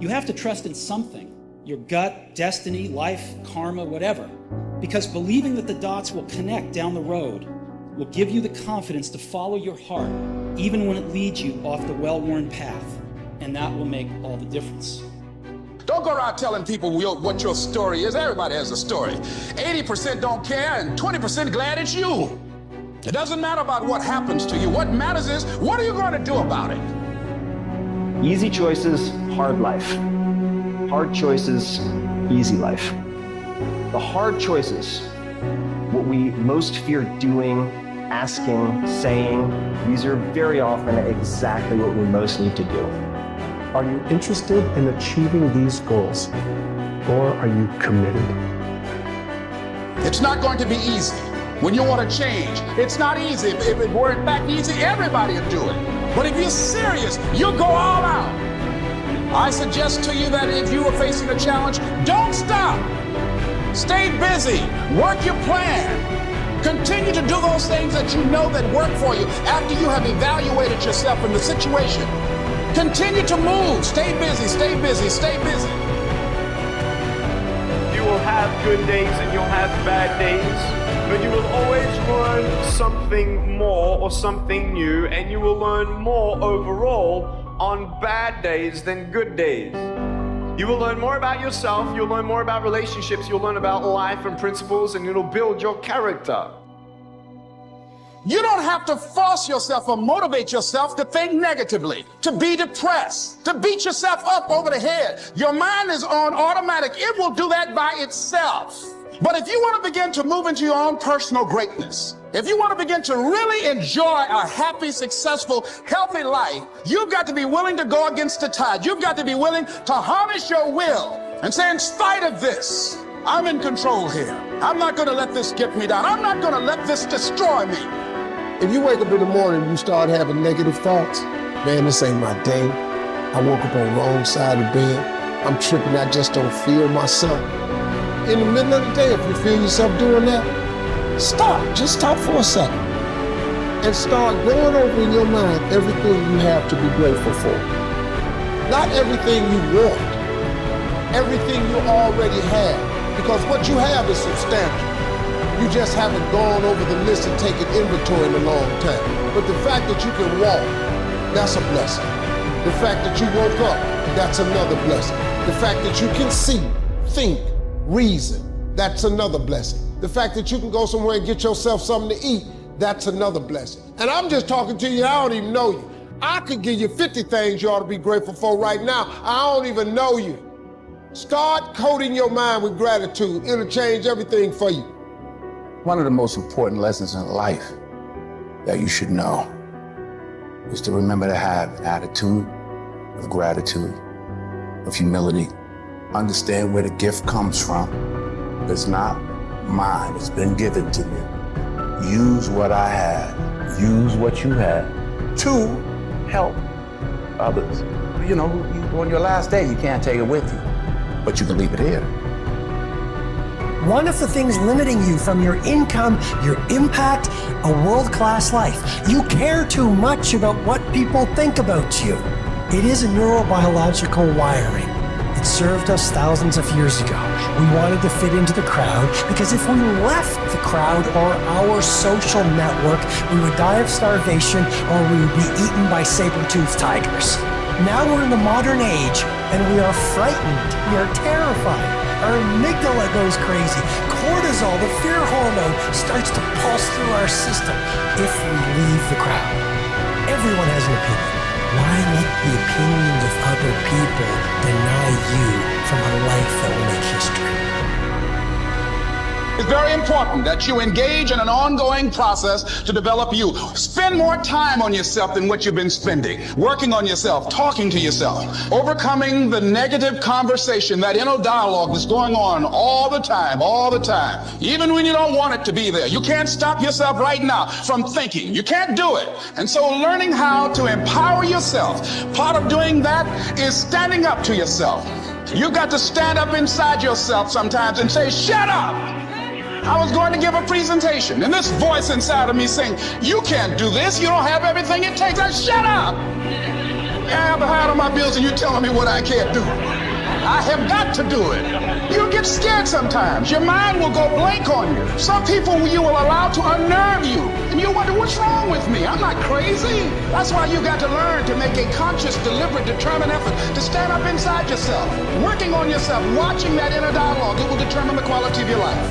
You have to trust in something, your gut, destiny, life, karma, whatever, because believing that the dots will connect down the road will give you the confidence to follow your heart, even when it leads you off the well-worn path, and that will make all the difference. Don't go around telling people what your story is. Everybody has a story. 80% don't care and 20% glad it's you. It doesn't matter about what happens to you. What matters is, what are you going to do about it? Easy choices, hard life. Hard choices, easy life. The hard choices, what we most fear doing, asking, saying, these are very often exactly what we most need to do. Are you interested in achieving these goals, or are you committed? It's not going to be easy. When you want to change, it's not easy. If it were in fact easy, everybody would do it. But if you're serious, you'll go all out. I suggest to you that if you are facing a challenge, don't stop. Stay busy, work your plan. Continue to do those things that you know that work for you after you have evaluated yourself in the situation. Continue to move, stay busy, stay busy, stay busy. You will have good days and you'll have bad days. But you will always learn something more or something new, and you will learn more overall on bad days than good days. You will learn more about yourself, you'll learn more about relationships, you'll learn about life and principles, and it'll build your character. You don't have to force yourself or motivate yourself to think negatively, to be depressed, to beat yourself up over the head. Your mind is on automatic. It will do that by itself. But if you want to begin to move into your own personal greatness, if you want to begin to really enjoy a happy, successful, healthy life, you've got to be willing to go against the tide. You've got to be willing to harness your will and say, in spite of this, I'm in control here. I'm not going to let this get me down. I'm not going to let this destroy me. If you wake up in the morning and you start having negative thoughts, man, this ain't my day. I woke up on the wrong side of bed. I'm tripping, I just don't feel myself. In the middle of the day, if you feel yourself doing that, stop. Just stop for a second. And start going over in your mind everything you have to be grateful for. Not everything you want, everything you already have. Because what you have is substantial. You just haven't gone over the list and taken inventory in a long time. But the fact that you can walk, that's a blessing. The fact that you woke up, that's another blessing. The fact that you can see, think, reason, that's another blessing. The fact that you can go somewhere and get yourself something to eat, that's another blessing. And I'm just talking to you, I don't even know you. I could give you 50 things you ought to be grateful for right now. I don't even know you. Start coating your mind with gratitude. It'll change everything for you. One of the most important lessons in life that you should know is to remember to have an attitude of gratitude, of humility. Understand where the gift comes from. It's not mine, it's been given to me. Use what I have, use what you have to help others. You know, on your last day, you can't take it with you, but you can leave it here. One of the things limiting you from your income, your impact, a world-class life. You care too much about what people think about you. It is a neurobiological wiring. It served us thousands of years ago. We wanted to fit into the crowd because if we left the crowd or our social network, we would die of starvation or we would be eaten by saber-toothed tigers. Now we're in the modern age and we are frightened, we are terrified. Our amygdala goes crazy. Cortisol, the fear hormone, starts to pulse through our system if we leave the crowd. Everyone has an opinion. Why let the opinions of other people deny you from a life that will make history? It's very important that you engage in an ongoing process to develop you. Spend more time on yourself than what you've been spending. Working on yourself, talking to yourself, overcoming the negative conversation, that inner dialogue that's going on all the time, even when you don't want it to be there. You can't stop yourself right now from thinking. You can't do it. And so learning how to empower yourself, part of doing that is standing up to yourself. You've got to stand up inside yourself sometimes and say, shut up. I was going to give a presentation, and this voice inside of me saying, you can't do this, you don't have everything it takes. I shut up! I have a hat on my bills and you're telling me what I can't do. I have got to do it. You get scared sometimes. Your mind will go blank on you. Some people you will allow to unnerve you. And you wonder, what's wrong with me? I'm not crazy. That's why you got to learn to make a conscious, deliberate, determined effort to stand up inside yourself. Working on yourself, watching that inner dialogue, it will determine the quality of your life.